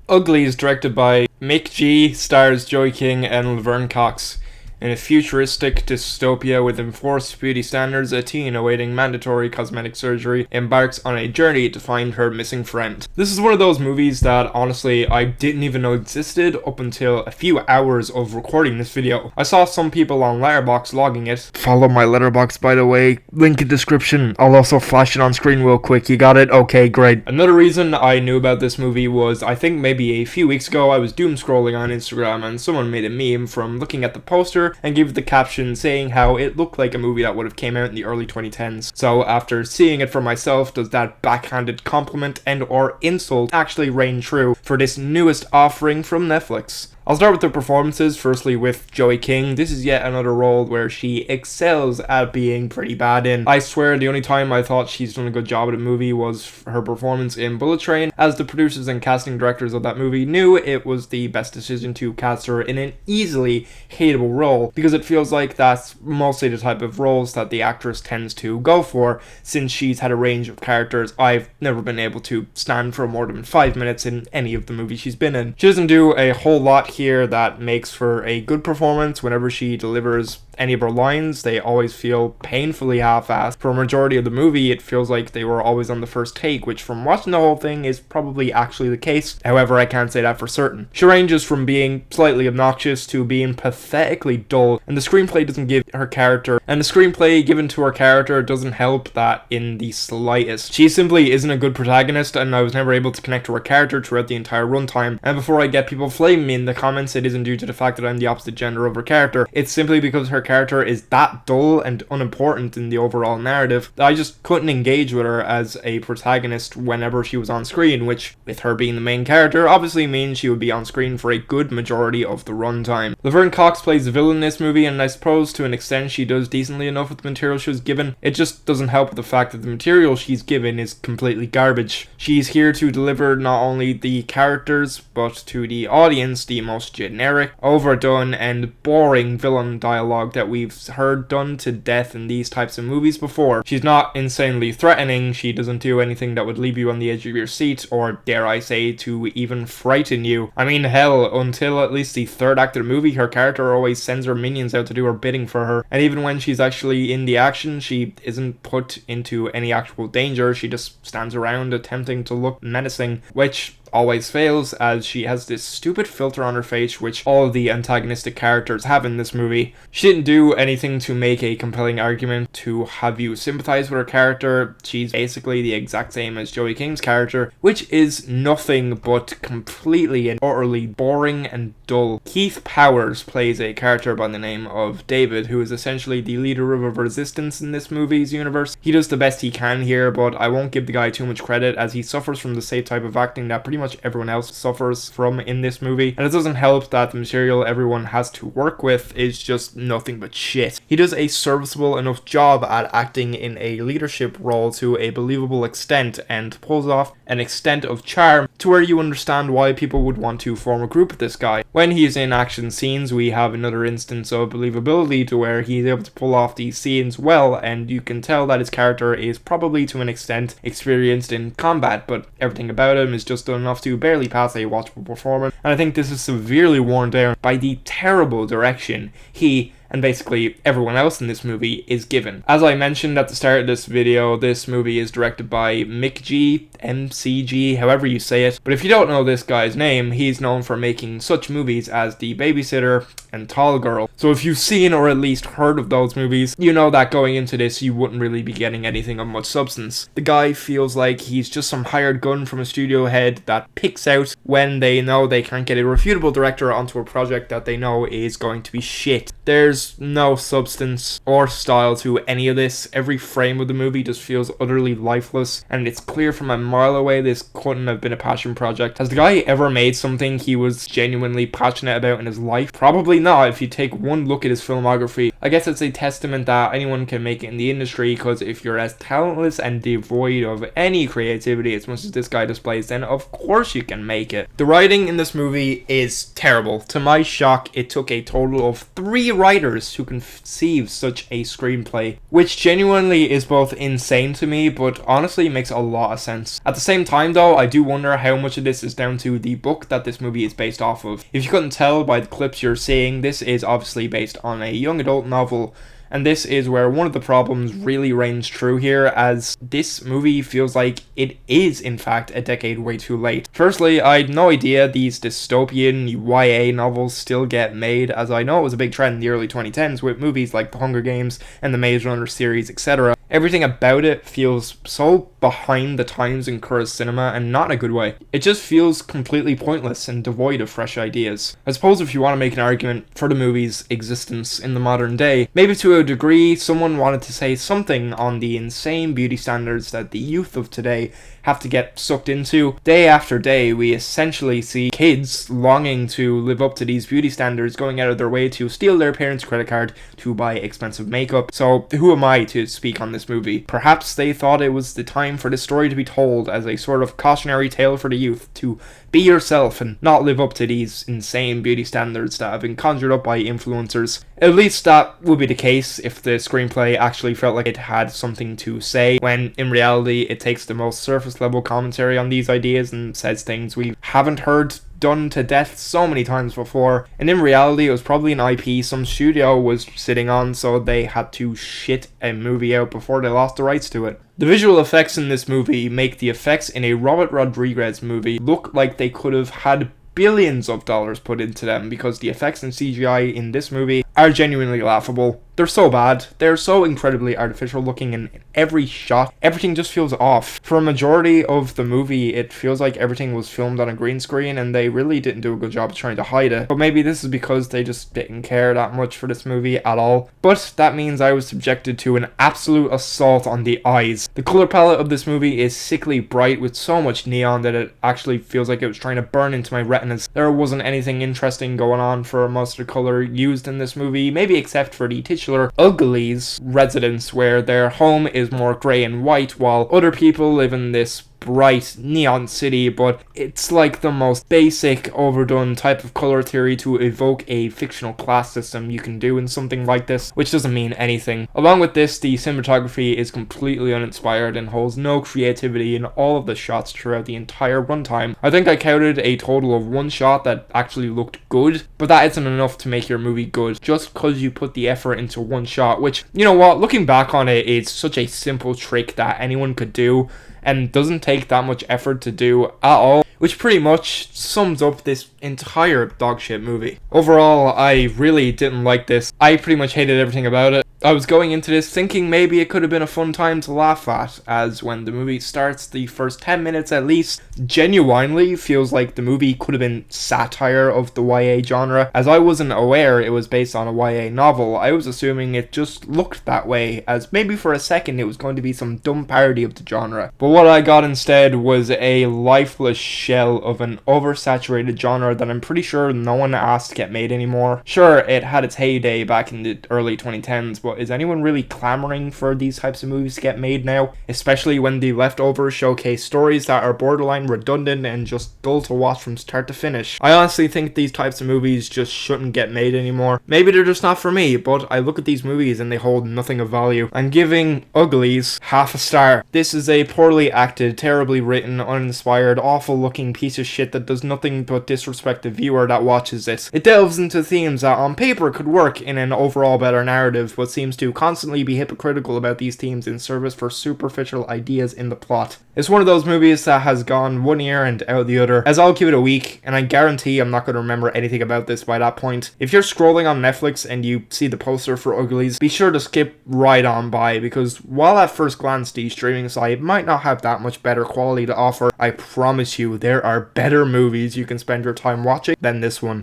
Uglies, directed by Mick G, stars Joey King and Laverne Cox. In a futuristic dystopia with enforced beauty standards, a teen awaiting mandatory cosmetic surgery embarks on a journey to find her missing friend. This is one of those movies that, honestly, I didn't even know existed up until a few hours of recording this video. I saw some people on Letterboxd logging it. Follow my Letterboxd, by the way. Link in description. I'll also flash it on screen real quick. You got it? Okay, great. Another reason I knew about this movie was, I think maybe a few weeks ago, I was doom scrolling on Instagram and someone made a meme from looking at the poster and gave the caption saying how it looked like a movie that would have came out in the early 2010s. So after seeing it for myself, does that backhanded compliment and or insult actually reign true for this newest offering from Netflix? I'll start with the performances, firstly with Joey King. This is yet another role where she excels at being pretty bad in. I swear the only time I thought she's done a good job at a movie was her performance in Bullet Train, as the producers and casting directors of that movie knew it was the best decision to cast her in an easily hateable role, because it feels like that's mostly the type of roles that the actress tends to go for, since she's had a range of characters I've never been able to stand for more than 5 minutes in any of the movies she's been in. She doesn't do a whole lot here that makes for a good performance. Whenever she delivers any of her lines, they always feel painfully half-assed. For a majority of the movie, it feels like they were always on the first take, which from watching the whole thing is probably actually the case. However, I can't say that for certain. She ranges from being slightly obnoxious to being pathetically dull, and the screenplay doesn't give her character, and the screenplay given to her character doesn't help that in the slightest. She simply isn't a good protagonist, and I was never able to connect to her character throughout the entire runtime. And before I get people flaming me in the comments, it isn't due to the fact that I'm the opposite gender of her character. It's simply because her character is that dull and unimportant in the overall narrative that I just couldn't engage with her as a protagonist whenever she was on screen, which, with her being the main character, obviously means she would be on screen for a good majority of the runtime. Laverne Cox plays the villain in this movie, and I suppose to an extent she does decently enough with the material she was given. It just doesn't help with the fact that the material she's given is completely garbage. She's here to deliver not only the characters, but to the audience, the most generic, overdone, and boring villain dialogue that we've heard done to death in these types of movies before. She's not insanely threatening, she doesn't do anything that would leave you on the edge of your seat, or dare I say, to even frighten you. I mean, hell, until at least the third act of the movie, her character always sends her minions out to do her bidding for her, and even when she's actually in the action, she isn't put into any actual danger. She just stands around attempting to look menacing, which always fails, as she has this stupid filter on her face which all of the antagonistic characters have in this movie. She didn't do anything to make a compelling argument to have you sympathize with her character. She's basically the exact same as Joey King's character, which is nothing but completely and utterly boring and dull. Keith Powers plays a character by the name of David, who is essentially the leader of a resistance in this movie's universe. He does the best he can here, but I won't give the guy too much credit, as he suffers from the same type of acting that pretty much everyone else suffers from in this movie, and it doesn't help that the material everyone has to work with is just nothing but shit. He does a serviceable enough job at acting in a leadership role to a believable extent, and pulls off an extent of charm to where you understand why people would want to form a group with this guy. When he's in action scenes, we have another instance of believability to where he's able to pull off these scenes well, and you can tell that his character is probably to an extent experienced in combat, but everything about him is just done enough to barely pass a watchable performance, and I think this is severely worn down by the terrible direction he and basically everyone else in this movie is given. As I mentioned at the start of this video, this movie is directed by Mick G, MCG, however you say it, but if you don't know this guy's name, he's known for making such movies as The Babysitter and Tall Girl. So if you've seen or at least heard of those movies, you know that going into this you wouldn't really be getting anything of much substance. The guy feels like he's just some hired gun from a studio head that picks out when they know they can't get a reputable director onto a project that they know is going to be shit. There's no substance or style to any of this. Every frame of the movie just feels utterly lifeless, and it's clear from a mile away this couldn't have been a passion project. Has the guy ever made something he was genuinely passionate about in his life? Probably not, if you take one look at his filmography. I guess it's a testament that anyone can make it in the industry, because if you're as talentless and devoid of any creativity as much as this guy displays, then of course you can make it. The writing in this movie is terrible. To my shock, it took a total of 3 writers writers who conceive such a screenplay, which genuinely is both insane to me, but honestly makes a lot of sense. At the same time though, I do wonder how much of this is down to the book that this movie is based off of. If you couldn't tell by the clips you're seeing, this is obviously based on a young adult novel, and this is where one of the problems really reigns true here, as this movie feels like it is in fact a decade way too late. Firstly, I had no idea these dystopian YA novels still get made, as I know it was a big trend in the early 2010s with movies like The Hunger Games and the Maze Runner series, etc. Everything about it feels so behind the times in current cinema, and not in a good way. It just feels completely pointless and devoid of fresh ideas. I suppose if you want to make an argument for the movie's existence in the modern day, maybe to a degree someone wanted to say something on the insane beauty standards that the youth of today have to get sucked into. Day after day, we essentially see kids longing to live up to these beauty standards, going out of their way to steal their parents' credit card to buy expensive makeup. So who am I to speak on this movie? Perhaps they thought it was the time for this story to be told as a sort of cautionary tale for the youth to be yourself and not live up to these insane beauty standards that have been conjured up by influencers. At least that would be the case if the screenplay actually felt like it had something to say, when in reality it takes the most surface level commentary on these ideas and says things we haven't heard done to death so many times before, and in reality it was probably an IP some studio was sitting on, so they had to shit a movie out before they lost the rights to it. The visual effects in this movie make the effects in a Robert Rodriguez movie look like they could have had billions of dollars put into them, because the effects and CGI in this movie are genuinely laughable. They're so bad. They're so incredibly artificial looking in every shot. Everything just feels off. For a majority of the movie, it feels like everything was filmed on a green screen and they really didn't do a good job trying to hide it. But maybe this is because they just didn't care that much for this movie at all. But that means I was subjected to an absolute assault on the eyes. The color palette of this movie is sickly bright with so much neon that it actually feels like it was trying to burn into my retinas. There wasn't anything interesting going on for most of the color used in this movie, maybe except for the titular Uglies residence, where their home is more grey and white while other people live in this bright neon city, but it's like the most basic overdone type of color theory to evoke a fictional class system you can do in something like this, which doesn't mean anything. Along with this, the cinematography is completely uninspired and holds no creativity in all of the shots throughout the entire runtime. I think I counted a total of one shot that actually looked good, but that isn't enough to make your movie good just because you put the effort into one shot, which, you know what, looking back on it, it's such a simple trick that anyone could do and doesn't take that much effort to do at all, which pretty much sums up this entire dogshit movie. Overall, I really didn't like this. I pretty much hated everything about it. I was going into this thinking maybe it could have been a fun time to laugh at, as when the movie starts, the first 10 minutes at least genuinely feels like the movie could have been satire of the YA genre. As I wasn't aware it was based on a YA novel, I was assuming it just looked that way, as maybe for a second it was going to be some dumb parody of the genre. But what I got instead was a lifeless shell of an oversaturated genre that I'm pretty sure no one asked to get made anymore. Sure, it had its heyday back in the early 2010s, but is anyone really clamoring for these types of movies to get made now? Especially when the leftovers showcase stories that are borderline redundant and just dull to watch from start to finish. I honestly think these types of movies just shouldn't get made anymore. Maybe they're just not for me, but I look at these movies and they hold nothing of value. I'm giving Uglies half a star. This is a poorly acted, terribly written, uninspired, awful looking piece of shit that does nothing but disrespect the viewer that watches this. It delves into themes that on paper could work in an overall better narrative, but seems to constantly be hypocritical about these themes in service for superficial ideas in the plot. It's one of those movies that has gone one ear and out the other, as I'll give it a week, and I guarantee I'm not going to remember anything about this by that point. If you're scrolling on Netflix and you see the poster for Uglies, be sure to skip right on by, because while at first glance the streaming site might not have that much better quality to offer, I promise you there are better movies you can spend your time watching than this one.